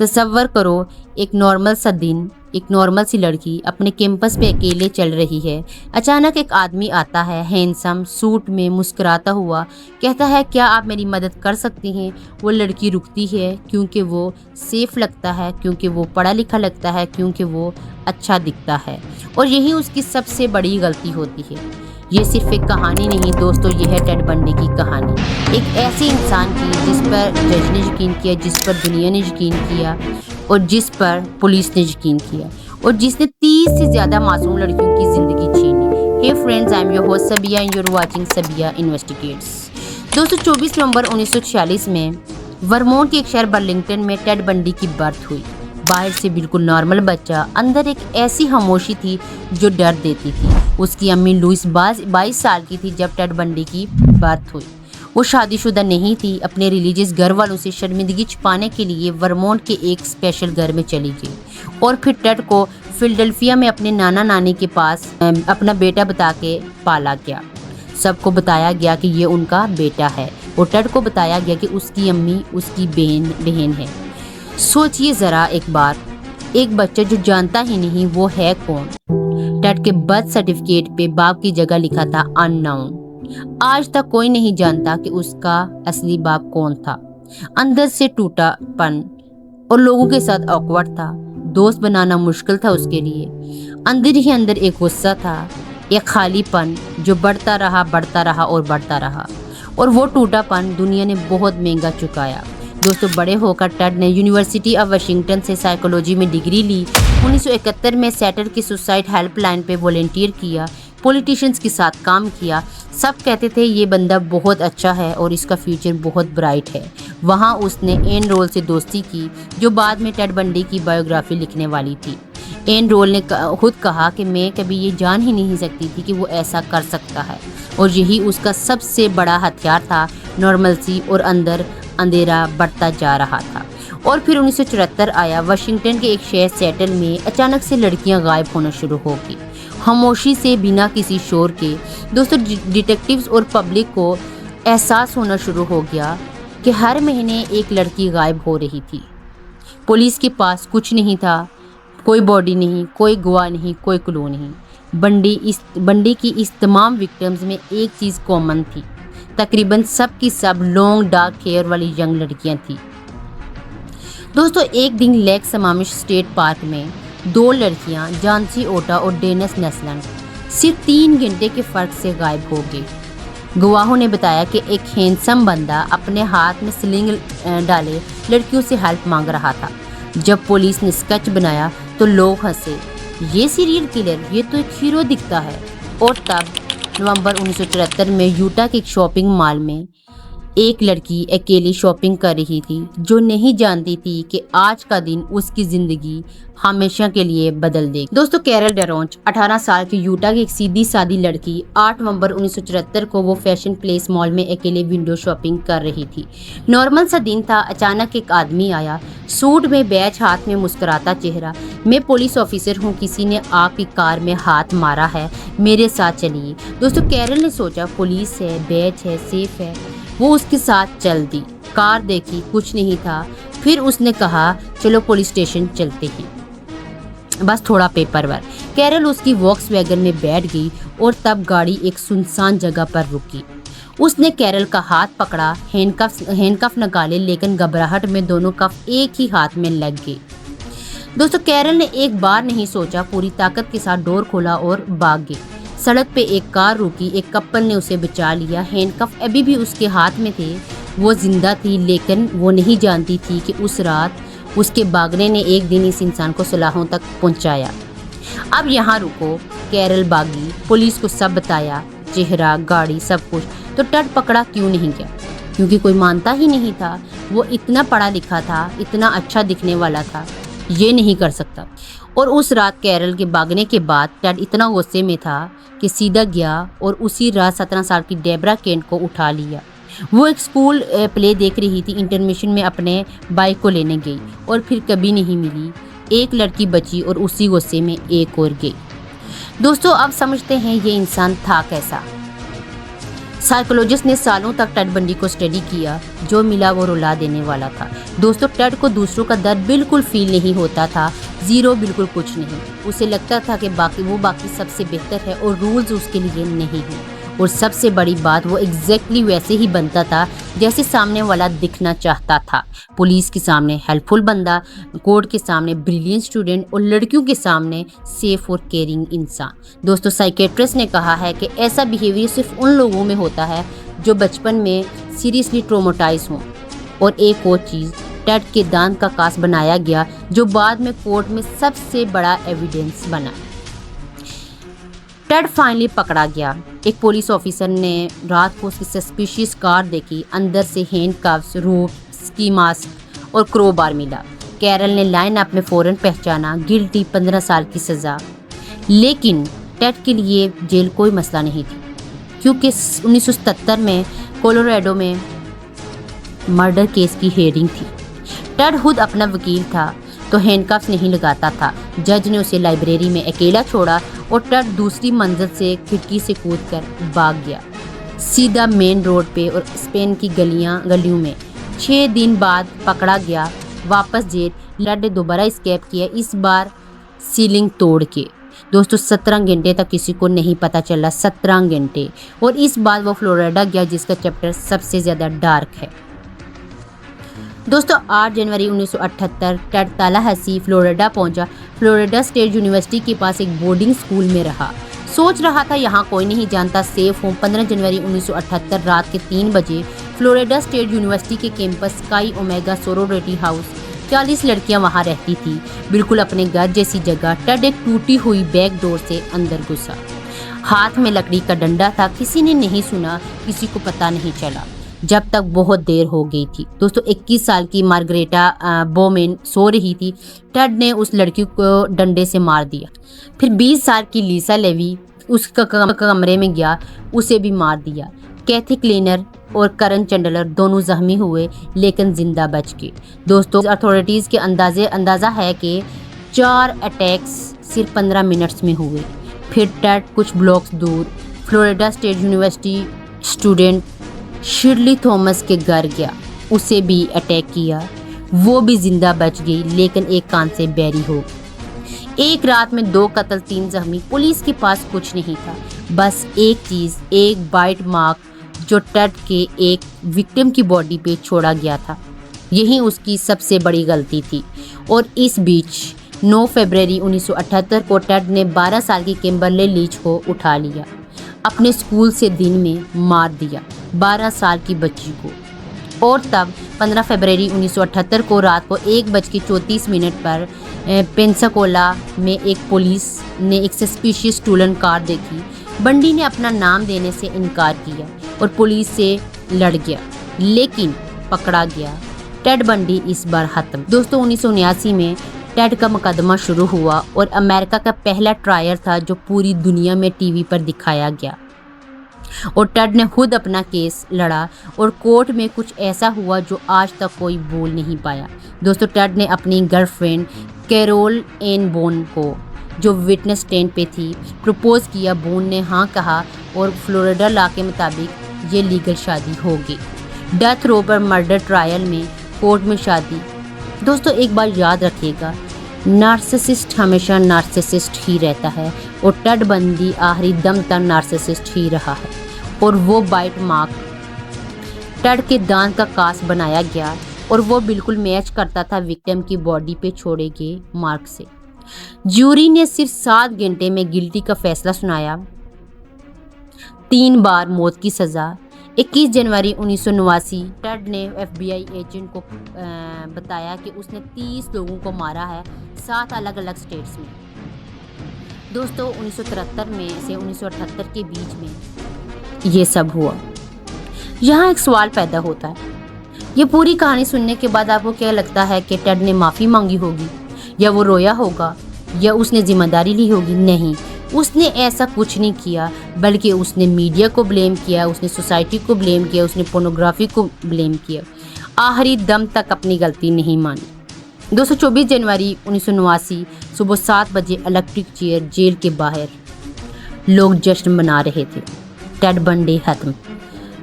तसव्वुर करो, एक नॉर्मल सा दिन, एक नॉर्मल सी लड़की अपने कैंपस पे अकेले चल रही है। अचानक एक आदमी आता है, हैंडसम सूट में, मुस्कुराता हुआ, कहता है क्या आप मेरी मदद कर सकती हैं। वो लड़की रुकती है क्योंकि वो सेफ लगता है, क्योंकि वो पढ़ा लिखा लगता है, क्योंकि वो अच्छा दिखता है। और यही उसकी सबसे बड़ी गलती होती है। ये सिर्फ एक कहानी नहीं दोस्तों, ये है टेड बंडी की कहानी। एक ऐसे इंसान की जिस पर जज ने यकीन किया, जिस पर दुनिया ने यकीन किया और जिस पर पुलिस ने यकीन किया, और जिसने 30 से ज़्यादा मासूम लड़कियों की ज़िंदगी छीनी। Hey friends, I am your host Sabia and you are watching Sabia investigates. दोस्तों 24 नवंबर 1946 में वर्मोंट के एक शहर बर्लिंगटन में टेड बंडी की बर्थ हुई। बाहर से बिल्कुल नॉर्मल बच्चा, अंदर एक ऐसी खामोशी थी जो डर देती थी। उसकी अम्मी लुइस 22 साल की थी जब टेड बंडी की बर्थ हुई। वो शादीशुदा नहीं थी। अपने रिलीजियस घर वालों से शर्मिंदगी छुपाने के लिए वर्मोंट के एक स्पेशल घर में चली गई और फिर टेड को फिलाडेल्फिया में अपने नाना नानी के पास अपना बेटा बता के पाला गया। सबको बताया गया कि ये उनका बेटा है और टेड को बताया गया कि उसकी अम्मी उसकी बहन है। सोचिए ज़रा एक बार, एक बच्चा जो जानता ही नहीं वो है कौन। टेड के बर्थ सर्टिफिकेट पे बाप की जगह लिखा था अननोन। आज तक कोई नहीं जानता कि उसका असली बाप कौन था। अंदर से टूटापन और लोगों के साथ ऑकवर्ड था। दोस्त बनाना मुश्किल था उसके लिए। अंदर ही अंदर एक गुस्सा था, एक खालीपन जो बढ़ता रहा और बढ़ता रहा। और वो टूटापन दुनिया ने बहुत महंगा चुकाया। दोस्तों बड़े होकर टेड ने यूनिवर्सिटी ऑफ वाशिंगटन से साइकोलॉजी में डिग्री ली। 1971 में सेटर की सुसाइड हेल्पलाइन पे वॉलंटियर किया, पॉलिटिशियंस के साथ काम किया। सब कहते थे ये बंदा बहुत अच्छा है और इसका फ्यूचर बहुत ब्राइट है। वहाँ उसने एन रोल से दोस्ती की जो बाद में टेड बंडी की बायोग्राफी लिखने वाली थी। एन रोल ने खुद कहा कि मैं कभी ये जान ही नहीं सकती थी कि वो ऐसा कर सकता है, और यही उसका सबसे बड़ा हथियार था। नॉर्मलसी और अंदर अंधेरा बढ़ता जा रहा था। और फिर 1974 आया। वाशिंगटन के एक शहर सेटल में अचानक से लड़कियां गायब होना शुरू हो गई, खामोशी से, बिना किसी शोर के। दोस्तों डिटेक्टिव्स और पब्लिक को एहसास होना शुरू हो गया कि हर महीने एक लड़की गायब हो रही थी। पुलिस के पास कुछ नहीं था, कोई बॉडी नहीं, कोई गवाह नहीं, कोई क्लू नहीं। बंडी की इस तमाम विक्टिम्स में एक चीज़ कॉमन थी, तकरीबन सब की सब लॉन्ग डार्क हेयर वाली यंग लड़कियां थी। दोस्तों एक दिन लेक समामिश स्टेट पार्क में दो लड़कियां, जानसी ओटा और डेनस नेसलन, सिर्फ 3 घंटे के फ़र्क से गायब हो गई। गवाहों ने बताया कि एक हैंडसम बंदा अपने हाथ में स्लिंग डाले लड़कियों से हेल्प मांग रहा था। जब पुलिस ने स्केच बनाया तो लोग हंसे, ये सीरियल किलर, ये तो एक हीरो दिखता है। और तब नवंबर 1974 में यूटा के एक शॉपिंग मॉल में एक लड़की अकेली शॉपिंग कर रही थी जो नहीं जानती थी कि आज का दिन उसकी ज़िंदगी हमेशा के लिए बदल देगी। दोस्तों कैरल डेरोंच 18 साल की यूटा की एक सीधी सादी लड़की 8 नवंबर 1974 को वो फैशन प्लेस मॉल में अकेले विंडो शॉपिंग कर रही थी। नॉर्मल सा दिन था। अचानक एक आदमी आया, सूट में, बैच हाथ में, मुस्कुराता चेहरा। मैं पुलिस ऑफिसर हूँ, किसी ने आपकी कार में हाथ मारा है, मेरे साथ चलिए। दोस्तों कैरल ने सोचा पुलिस है, बैच है, सेफ है। वो उसके साथ चल दी। कार देखी, कुछ नहीं था। फिर उसने कहा चलो पुलिस स्टेशन चलते हैं, बस थोड़ा पेपर वर्क। कैरल उसकी वॉक्सवैगन में बैठ गई और तब गाड़ी एक सुनसान जगह पर रुकी। उसने कैरल का हाथ पकड़ा, हैंडकफ निकाले, लेकिन घबराहट में दोनों कफ एक ही हाथ में लग गए। दोस्तों कैरल ने एक बार नहीं सोचा, पूरी ताकत के साथ डोर खोला और भाग गई। सड़क पे एक कार रुकी, एक कपल ने उसे बचा लिया। हैंडकफ अभी भी उसके हाथ में थे। वो जिंदा थी, लेकिन वो नहीं जानती थी कि उस रात उसके भागने ने एक दिन इस इंसान को सलाखों तक पहुंचाया। अब यहाँ रुको, कैरल भागी, पुलिस को सब बताया, चेहरा, गाड़ी, सब कुछ। तो टेड पकड़ा क्यों नहीं गया? क्योंकि कोई मानता ही नहीं था। वो इतना पढ़ा लिखा था, इतना अच्छा दिखने वाला था, ये नहीं कर सकता। और उस रात कैरल के भागने के बाद टेड इतना गुस्से में था कि सीधा गया और उसी रात 17 साल की डेबरा केंट को उठा लिया। वो एक स्कूल प्ले देख रही थी, इंटरमिशन में अपने बाइक को लेने गई और फिर कभी नहीं मिली। एक लड़की बची और उसी गुस्से में एक और गई। दोस्तों अब समझते हैं ये इंसान था कैसा। साइकोलॉजिस्ट ने सालों तक टेड बंडी को स्टडी किया, जो मिला वो रुला देने वाला था। दोस्तों, टेड को दूसरों का दर्द बिल्कुल फील नहीं होता था, जीरो, बिल्कुल कुछ नहीं। उसे लगता था कि बाकी सबसे बेहतर है और रूल्स उसके लिए नहीं हैं। और सबसे बड़ी बात, वो एग्जैक्टली वैसे ही बनता था जैसे सामने वाला दिखना चाहता था। पुलिस के सामने हेल्पफुल बंदा, कोर्ट के सामने ब्रिलियंट स्टूडेंट और लड़कियों के सामने सेफ और केयरिंग इंसान। दोस्तों, साइकेट्रिस्ट ने कहा है कि ऐसा बिहेवियर सिर्फ उन लोगों में होता है जो बचपन में सीरियसली ट्रोमेटाइज हों। और एक और चीज़, टेड के दांत का कास्ट बनाया गया, जो बाद में कोर्ट में सबसे बड़ा एविडेंस बना। टेड फाइनली पकड़ा गया। एक पुलिस ऑफिसर ने रात को उसकी सस्पिशियस कार देखी। अंदर से हैंडकफ्स, रोप, स्की मास्क और क्रोबार मिला। कैरल ने लाइनअप में फौरन पहचाना, गिल्टी, 15 साल की सज़ा। लेकिन टेड के लिए जेल कोई मसला नहीं थी, क्योंकि 1977 में कोलोराडो में मर्डर केस की हेयरिंग थी। टेड खुद अपना वकील था, तो हैंडकफ्स नहीं लगाता था। जज ने उसे लाइब्रेरी में अकेला छोड़ा और टेड दूसरी मंजिल से खिड़की से कूदकर भाग गया, सीधा मेन रोड पे और स्पेन की गलियों में। 6 दिन बाद पकड़ा गया, वापस जेल। टेड ने दोबारा एस्केप किया, इस बार सीलिंग तोड़ के। दोस्तों, 17 घंटे तक किसी को नहीं पता चला, 17 घंटे। और इस बार वो फ्लोरिडा गया, जिसका चैप्टर सबसे ज़्यादा डार्क है। दोस्तों, 8 जनवरी 1978 टेड तालाहासी, फ्लोरिडा पहुंचा। फ्लोरिडा स्टेट यूनिवर्सिटी के पास एक बोर्डिंग स्कूल में रहा। सोच रहा था यहाँ कोई नहीं जानता, सेफ हूँ। 15 जनवरी 1978 रात के 3 बजे फ्लोरिडा स्टेट यूनिवर्सिटी के campus sky omega sorority house, 40 लड़कियाँ वहाँ रहती थी, बिल्कुल अपने घर जैसी जगह। टेड एक टूटी हुई बैक डोर से अंदर घुसा। हाथ में लकड़ी का डंडा था। किसी ने नहीं सुना, किसी को पता नहीं चला, जब तक बहुत देर हो गई थी। दोस्तों, 21 साल की मार्गरेटा बोमेन सो रही थी। टेड ने उस लड़की को डंडे से मार दिया। फिर 20 साल की लिसा लेवी उसका कमरे में गया, उसे भी मार दिया। कैथी क्लीनर और करन चैंडलर दोनों जख्मी हुए, लेकिन जिंदा बच गए। दोस्तों, अथॉरिटीज़ के अंदाज़ा है कि 4 अटैक्स सिर्फ 15 मिनट्स में हुए। फिर टेड कुछ ब्लॉक्स दूर Florida State University student Shirley Thomas के घर गया, उसे भी अटैक किया। वो भी जिंदा बच गई, लेकिन एक कान से बैरी हो गई। एक रात में 2 कत्ल, 3 जख्मी। पुलिस के पास कुछ नहीं था, बस एक चीज़, एक बाइट मार्क जो टेड के एक विक्टिम की बॉडी पे छोड़ा गया था। यही उसकी सबसे बड़ी गलती थी। और इस बीच 9 फरवरी 1978 को टेड ने 12 साल की किम्बरले लीच को उठा लिया, अपने स्कूल से दिन में मार दिया, 12 साल की बच्ची को। और तब 15 फरवरी 1978 को रात को 1:34 पर पेंसाकोला में एक पुलिस ने एक सस्पिशियस स्टोलन कार देखी। बंडी ने अपना नाम देने से इनकार किया और पुलिस से लड़ गया, लेकिन पकड़ा गया। टेड बंडी इस बार खत्म। दोस्तों, 1979 में टेड का मुकदमा शुरू हुआ और अमेरिका का पहला ट्रायल था जो पूरी दुनिया में टीवी पर दिखाया गया। और टेड ने खुद अपना केस लड़ा और कोर्ट में कुछ ऐसा हुआ जो आज तक कोई बोल नहीं पाया। दोस्तों, टेड ने अपनी गर्लफ्रेंड कैरोल एन बोन को, जो विटनेस स्टैंड पे थी, प्रपोज किया। बोन ने हाँ कहा और फ्लोरिडा लॉ के मुताबिक ये लीगल शादी होगी। डेथ रो पर मर्डर ट्रायल में कोर्ट में शादी। दोस्तों, एक बात याद रखिएगा, नार्सिसिस्ट हमेशा नार्सिसिस्ट ही रहता है और टेड बंडी आखिरी दम तक नार्सिसिस्ट ही रहा है। और वो बाइट मार्क टेड के दांत का कास्ट बनाया गया और वो बिल्कुल मैच करता था विक्टिम की बॉडी पे छोड़े गए मार्क से। ज्यूरी ने सिर्फ 7 घंटे में गिल्टी का फैसला सुनाया, 3 बार मौत की सज़ा। 21 जनवरी 1989 टेड ने FBI एजेंट को बताया कि उसने 30 लोगों को मारा है, 7 अलग अलग स्टेट्स में। दोस्तों, 1973 में से 1978 के बीच में ये सब हुआ। यहाँ एक सवाल पैदा होता है, ये पूरी कहानी सुनने के बाद आपको क्या लगता है कि टेड ने माफ़ी मांगी होगी, या वो रोया होगा, या उसने जिम्मेदारी ली होगी? नहीं, उसने ऐसा कुछ नहीं किया, बल्कि उसने मीडिया को ब्लेम किया, उसने सोसाइटी को ब्लेम किया, उसने पोर्नोग्राफी को ब्लेम किया। आखिरी दम तक अपनी गलती नहीं मानी। दोस्तों, 24 जनवरी 1989 सुबह 7 बजे इलेक्ट्रिक चेयर जेल के बाहर लोग जश्न मना रहे थे। टेड बंडी खत्म।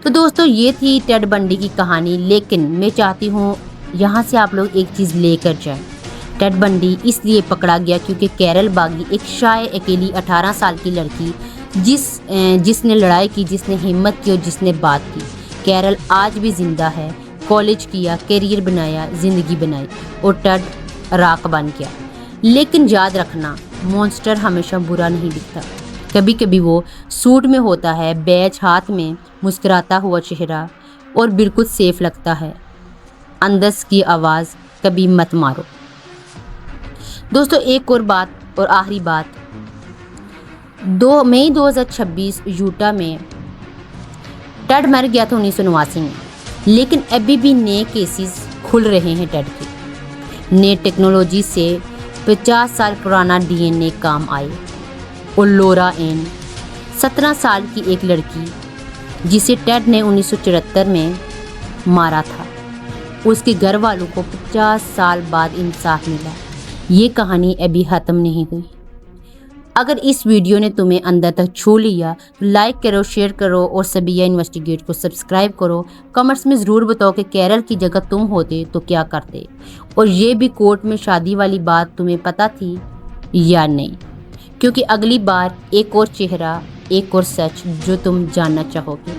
तो दोस्तों ये थी टेड बंडी की कहानी, लेकिन मैं चाहती हूँ यहाँ से आप लोग एक चीज़ लेकर जाएं। टेड बंडी इसलिए पकड़ा गया क्योंकि कैरल बागी एक शाय अकेली 18 साल की लड़की जिसने लड़ाई की, जिसने हिम्मत की और जिसने बात की। कैरल आज भी जिंदा है, कॉलेज किया, करियर बनाया, ज़िंदगी बनाई और टेड राख बन गया। लेकिन याद रखना, मॉन्स्टर हमेशा बुरा नहीं दिखता। कभी कभी वो सूट में होता है, बैज हाथ में, मुस्कुराता हुआ चेहरा और बिल्कुल सेफ लगता है। अंदर की आवाज़ कभी मत मारो। दोस्तों एक और बात और आखिरी बात, 2 मई 2026 यूटा में टेड मर गया था 1989 में, लेकिन अभी भी नए केसेस खुल रहे हैं टेड के। नए टेक्नोलॉजी से 50 साल पुराना डीएनए काम आए और लोरा एन 17 साल की एक लड़की जिसे टेड ने 1974 में मारा था, उसके घर वालों को 50 साल बाद इंसाफ मिला। ये कहानी अभी ख़त्म नहीं हुई। अगर इस वीडियो ने तुम्हें अंदर तक छू लिया तो लाइक करो, शेयर करो और सबिया इन्वेस्टिगेट को सब्सक्राइब करो। कमेंट्स में ज़रूर बताओ कि कैरल की जगह तुम होते तो क्या करते, और ये भी कोर्ट में शादी वाली बात तुम्हें पता थी या नहीं, क्योंकि अगली बार एक और चेहरा, एक और सच जो तुम जानना चाहोगे।